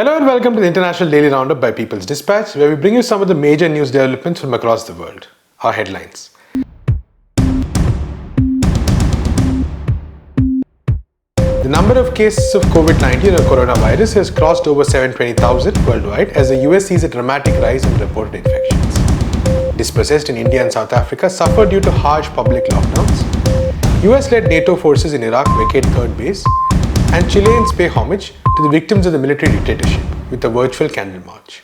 Hello and welcome to the International Daily Roundup by People's Dispatch, where we bring you some of the major news developments from across the world. Our headlines. The number of cases of COVID-19 or coronavirus has crossed over 720,000 worldwide as the US sees a dramatic rise in reported infections. Dispossessed in India and South Africa suffer due to harsh public lockdowns. US-led NATO forces in Iraq vacate third base, and Chileans pay homage to the victims of the military dictatorship with a virtual candle march.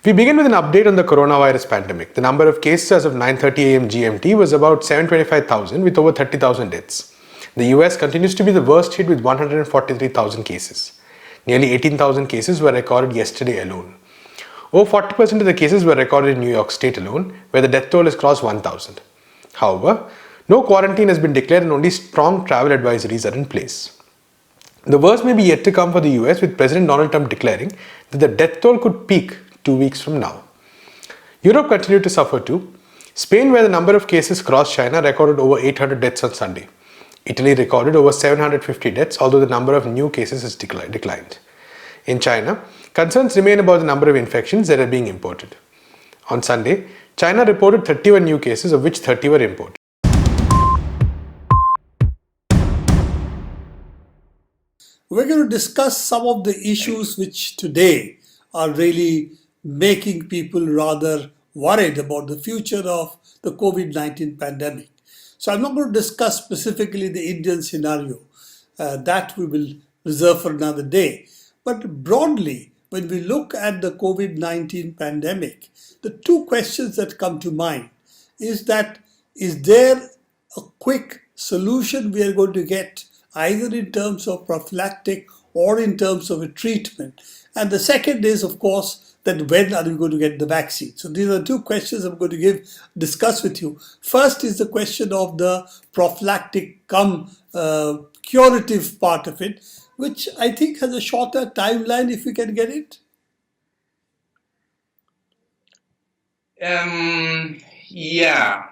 We begin with an update on the coronavirus pandemic. The number of cases as of 9:30 a.m. GMT was about 725,000 with over 30,000 deaths. The US continues to be the worst hit with 143,000 cases. Nearly 18,000 cases were recorded yesterday alone. Over 40% of the cases were recorded in New York State alone, where the death toll has crossed 1,000. However, no quarantine has been declared and only strong travel advisories are in place. The worst may be yet to come for the US, with President Donald Trump declaring that the death toll could peak 2 weeks from now. Europe continued to suffer too. Spain, where the number of cases crossed China, recorded over 800 deaths on Sunday. Italy recorded over 750 deaths, although the number of new cases has declined. In China, concerns remain about the number of infections that are being imported. On Sunday, China reported 31 new cases, of which 30 were imported. We're going to discuss some of the issues which today are really making people rather worried about the future of the COVID-19 pandemic. So I'm not going to discuss specifically the Indian scenario. That we will reserve for another day. But broadly, when we look at the COVID-19 pandemic, the two questions that come to mind is there a quick solution we are going to get, either in terms of prophylactic or in terms of a treatment? And the second is, of course, that when are we going to get the vaccine? So these are two questions I'm going to discuss with you. First is the question of the prophylactic curative part of it, which I think has a shorter timeline if we can get it. Yeah.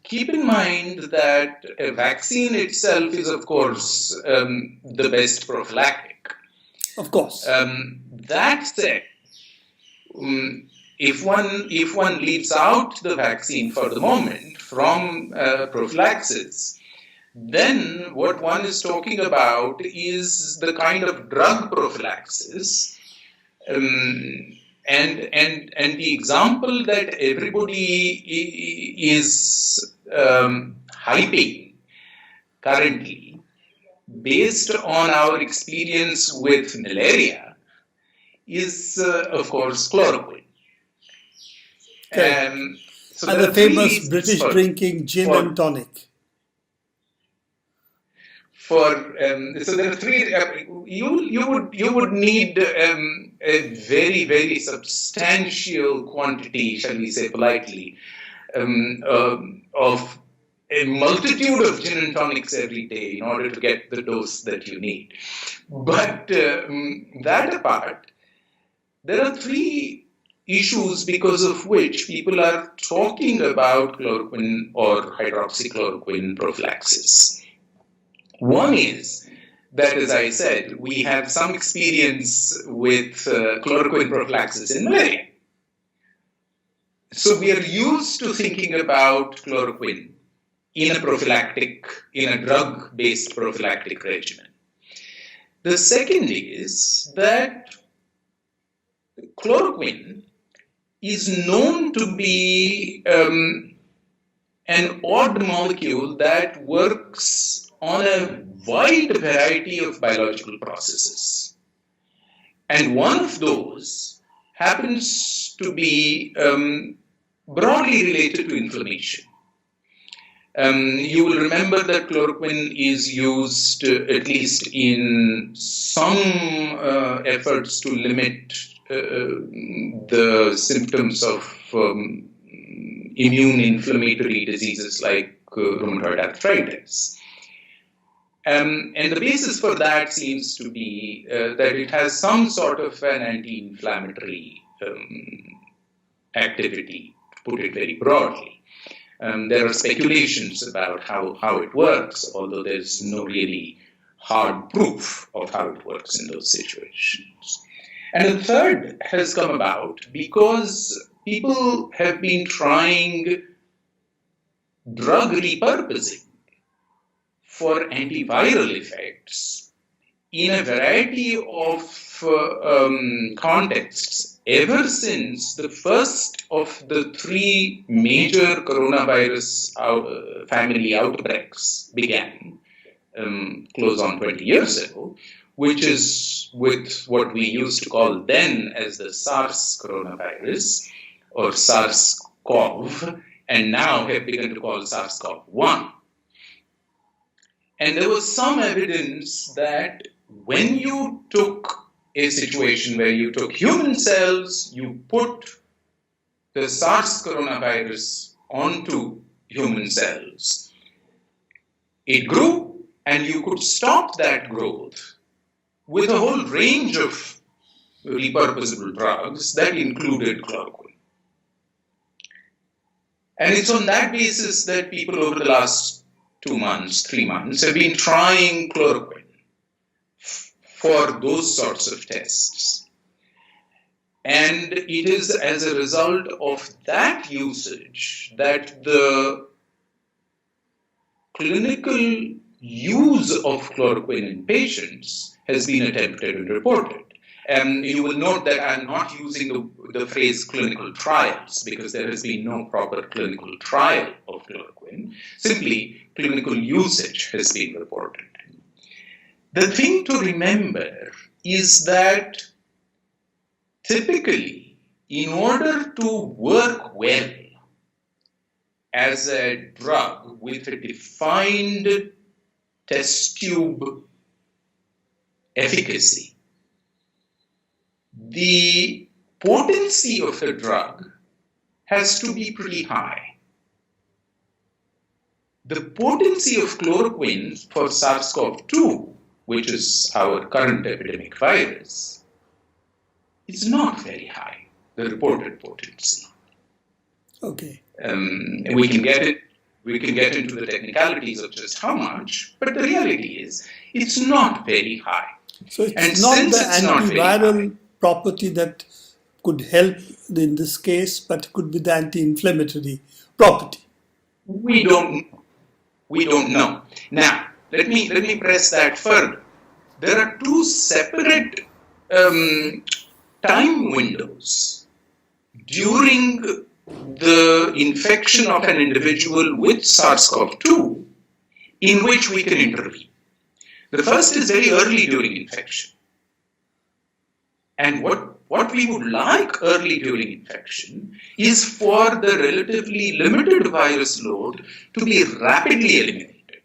Keep in mind that a vaccine itself is, of course, the best prophylactic. Of course. That said, if one leaves out the vaccine for the moment from prophylaxis, then what one is talking about is the kind of drug prophylaxis. And the example that everybody is hyping currently, based on our experience with malaria, is of course chloroquine. Okay. And the famous British drinking gin and tonic. So there are three. You would need a very, very substantial quantity, shall we say politely, of a multitude of gin and tonics every day in order to get the dose that you need. But that apart, there are three issues because of which people are talking about chloroquine or hydroxychloroquine prophylaxis. One is that, as I said, we have some experience with chloroquine prophylaxis in malaria. So we are used to thinking about chloroquine in a drug-based prophylactic regimen. The second is that chloroquine is known to be an odd molecule that works on a wide variety of biological processes. And one of those happens to be broadly related to inflammation. You will remember that chloroquine is used, at least in some efforts, to limit the symptoms of immune inflammatory diseases like rheumatoid arthritis. And the basis for that seems to be that it has some sort of an anti-inflammatory activity, to put it very broadly. There are speculations about how it works, although there's no really hard proof of how it works in those situations. And the third has come about because people have been trying drug repurposing for antiviral effects in a variety of contexts ever since the first of the three major coronavirus family outbreaks began, close on 20 years ago, which is with what we used to call then as the SARS coronavirus or SARS-CoV, and now have begun to call SARS-CoV-1. And there was some evidence that when you took a situation where you took human cells, you put the SARS coronavirus onto human cells, it grew, and you could stop that growth with a whole range of repurposable drugs that included chloroquine. And it's on that basis that people over the last 2 months, 3 months, have been trying chloroquine for those sorts of tests. And it is as a result of that usage that the clinical use of chloroquine in patients has been attempted and reported. And you will note that I'm not using the phrase clinical trials because there has been no proper clinical trial of chloroquine. Simply, clinical usage has been reported. The thing to remember is that typically, in order to work well as a drug with a defined test tube efficacy, the potency of the drug has to be pretty high. The potency of chloroquine for SARS-CoV-2, which is our current epidemic virus, is not very high, the reported potency. Okay. We can get into the technicalities of just how much, but the reality is it's not very high. So it's not the antiviral property that could help in this case, but could be the anti-inflammatory property. We don't know. Now, let me press that further. There are two separate time windows during the infection of an individual with SARS-CoV-2 in which we can intervene. The first is very early during infection. And what we would like early during infection is for the relatively limited virus load to be rapidly eliminated.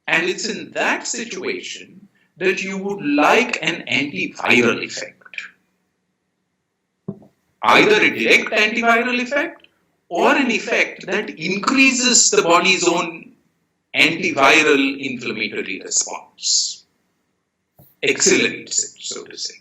And it's in that situation that you would like an antiviral effect. Either a direct antiviral effect or an effect that increases the body's own antiviral inflammatory response. Accelerates it, so to say.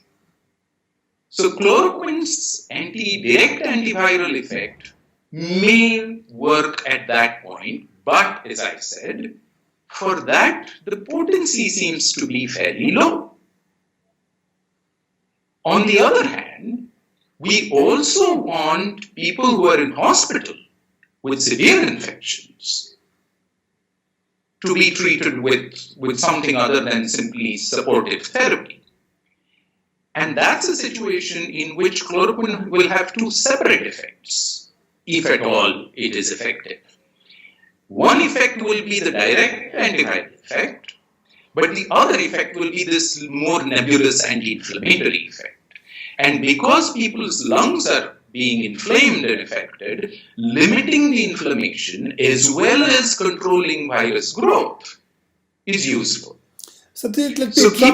So chloroquine's direct antiviral effect may work at that point, but as I said, for that the potency seems to be fairly low. On the other hand, we also want people who are in hospital with severe infections to be treated with something other than simply supportive therapy. And that's a situation in which chloroquine will have two separate effects, if at all it is effective. One effect will be the direct antiviral effect, but the other effect will be this more nebulous anti-inflammatory effect. And because people's lungs are being inflamed and affected, limiting the inflammation as well as controlling virus growth is useful. Satyajit, let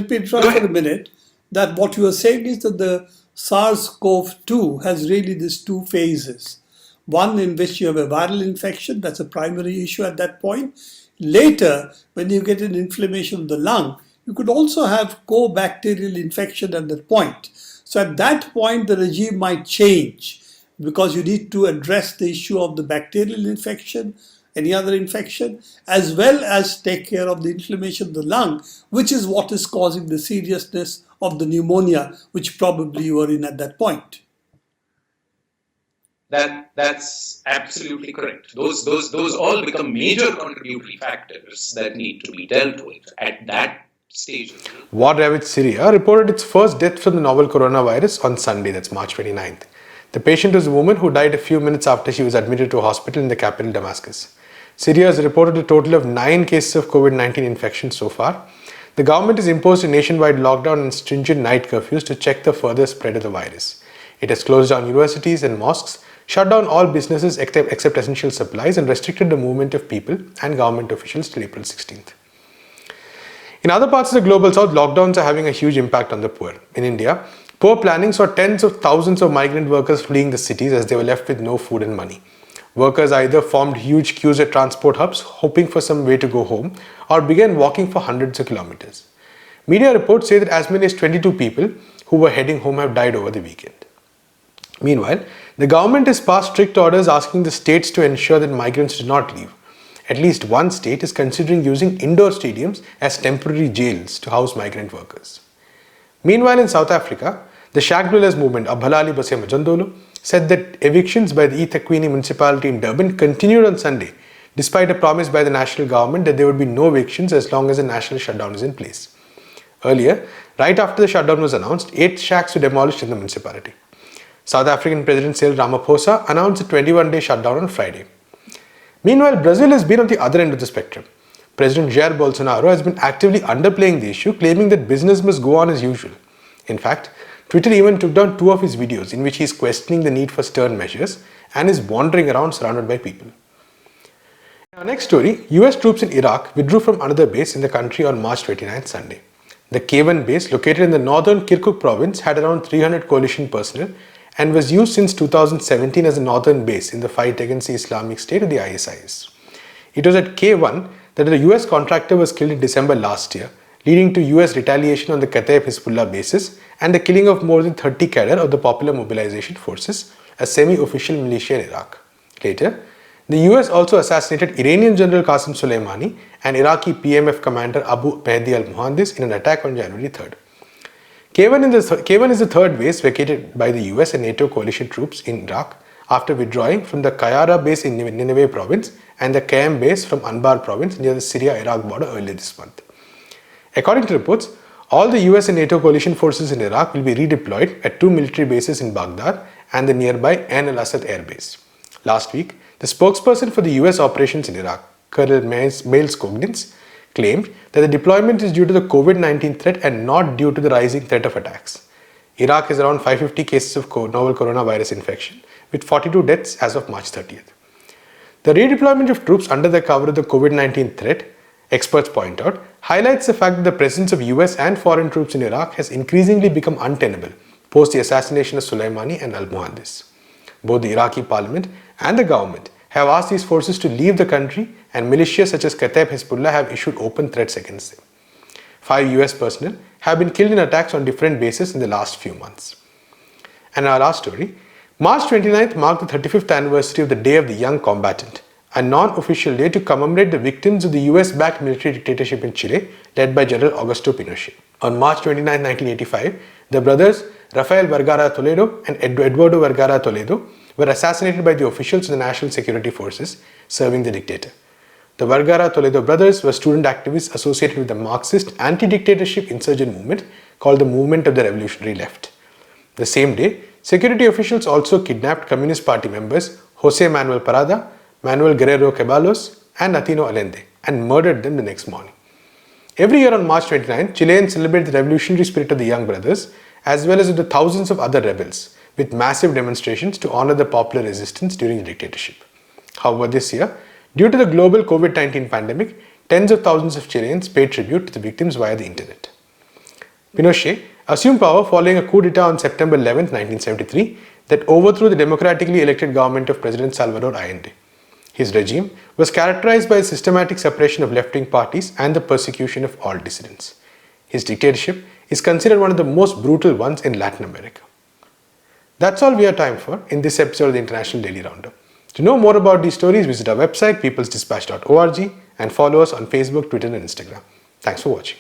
me interrupt for a minute. That what you are saying is that the SARS-CoV-2 has really these two phases. One in which you have a viral infection, that's a primary issue at that point. Later, when you get an inflammation of the lung, you could also have co-bacterial infection at that point. So at that point, the regime might change because you need to address the issue of the bacterial infection any other infection, as well as take care of the inflammation of the lung, which is what is causing the seriousness of the pneumonia, which probably you were in at that point. That's absolutely correct. Those all become major contributory factors that need to be dealt with at that stage. War-ravaged Syria reported its first death from the novel coronavirus on Sunday, that's March 29th. The patient was a woman who died a few minutes after she was admitted to a hospital in the capital Damascus. Syria has reported a total of 9 cases of COVID-19 infection so far. The government has imposed a nationwide lockdown and stringent night curfews to check the further spread of the virus. It has closed down universities and mosques, shut down all businesses except essential supplies, and restricted the movement of people and government officials till April 16th. In other parts of the global south, lockdowns are having a huge impact on the poor. In India, poor planning saw tens of thousands of migrant workers fleeing the cities as they were left with no food and money. Workers either formed huge queues at transport hubs, hoping for some way to go home, or began walking for hundreds of kilometers. Media reports say that as many as 22 people who were heading home have died over the weekend. Meanwhile, the government has passed strict orders asking the states to ensure that migrants do not leave. At least one state is considering using indoor stadiums as temporary jails to house migrant workers. Meanwhile, in South Africa, the shack dwellers movement Abhalali Base Majandolo said that evictions by the eThekwini municipality in Durban continued on Sunday, despite a promise by the national government that there would be no evictions as long as a national shutdown is in place. Earlier, right after the shutdown was announced, 8 shacks were demolished in the municipality. South African President Cyril Ramaphosa announced a 21-day shutdown on Friday. Meanwhile, Brazil has been on the other end of the spectrum. President Jair Bolsonaro has been actively underplaying the issue, claiming that business must go on as usual. In fact, Twitter even took down 2 of his videos in which he is questioning the need for stern measures and is wandering around surrounded by people. In our next story, US troops in Iraq withdrew from another base in the country on March 29th, Sunday. The K1 base, located in the northern Kirkuk province, had around 300 coalition personnel and was used since 2017 as a northern base in the fight against the Islamic State or the ISIS. It was at K1 that the US contractor was killed in December last year, leading to US retaliation on the Kataib Hezbollah bases and the killing of more than 30 cadre of the Popular Mobilization Forces, a semi-official militia in Iraq. Later, the US also assassinated Iranian General Qasem Soleimani and Iraqi PMF commander Abu Mehdi al-Muhandis in an attack on January 3rd. K1 is the third base vacated by the US and NATO coalition troops in Iraq after withdrawing from the Qayyara base in Nineveh province and the KM base from Anbar province near the Syria-Iraq border earlier this month. According to reports, all the US and NATO coalition forces in Iraq will be redeployed at 2 military bases in Baghdad and the nearby Ain al-Assad air base. Last week, the spokesperson for the US operations in Iraq, Colonel Miles Cognins, claimed that the deployment is due to the COVID-19 threat and not due to the rising threat of attacks. Iraq has around 550 cases of novel coronavirus infection, with 42 deaths as of March 30th. The redeployment of troops under the cover of the COVID-19 threat, experts point out, highlights the fact that the presence of US and foreign troops in Iraq has increasingly become untenable post the assassination of Soleimani and al-Muhandis. Both the Iraqi parliament and the government have asked these forces to leave the country, and militias such as Kataib Hezbollah have issued open threats against them. 5 US personnel have been killed in attacks on different bases in the last few months. And our last story, March 29th marked the 35th anniversary of the Day of the Young Combatant, a non-official day to commemorate the victims of the US-backed military dictatorship in Chile led by General Augusto Pinochet. On March 29, 1985, the brothers Rafael Vergara Toledo and Eduardo Vergara Toledo were assassinated by the officials of the National Security Forces serving the dictator. The Vergara Toledo brothers were student activists associated with the Marxist anti-dictatorship insurgent movement called the Movement of the Revolutionary Left. The same day, security officials also kidnapped Communist Party members José Manuel Parada, Manuel Guerrero Ceballos and Natino Allende and murdered them the next morning. Every year on March 29, Chileans celebrate the revolutionary spirit of the young brothers as well as of the thousands of other rebels with massive demonstrations to honor the popular resistance during the dictatorship. However, this year, due to the global COVID-19 pandemic, tens of thousands of Chileans paid tribute to the victims via the internet. Pinochet assumed power following a coup d'etat on September 11, 1973 that overthrew the democratically elected government of President Salvador Allende. His regime was characterized by the systematic suppression of left-wing parties and the persecution of all dissidents. His dictatorship is considered one of the most brutal ones in Latin America. That's all we have time for in this episode of the International Daily Roundup. To know more about these stories, visit our website peoplesdispatch.org and follow us on Facebook, Twitter and Instagram. Thanks for watching.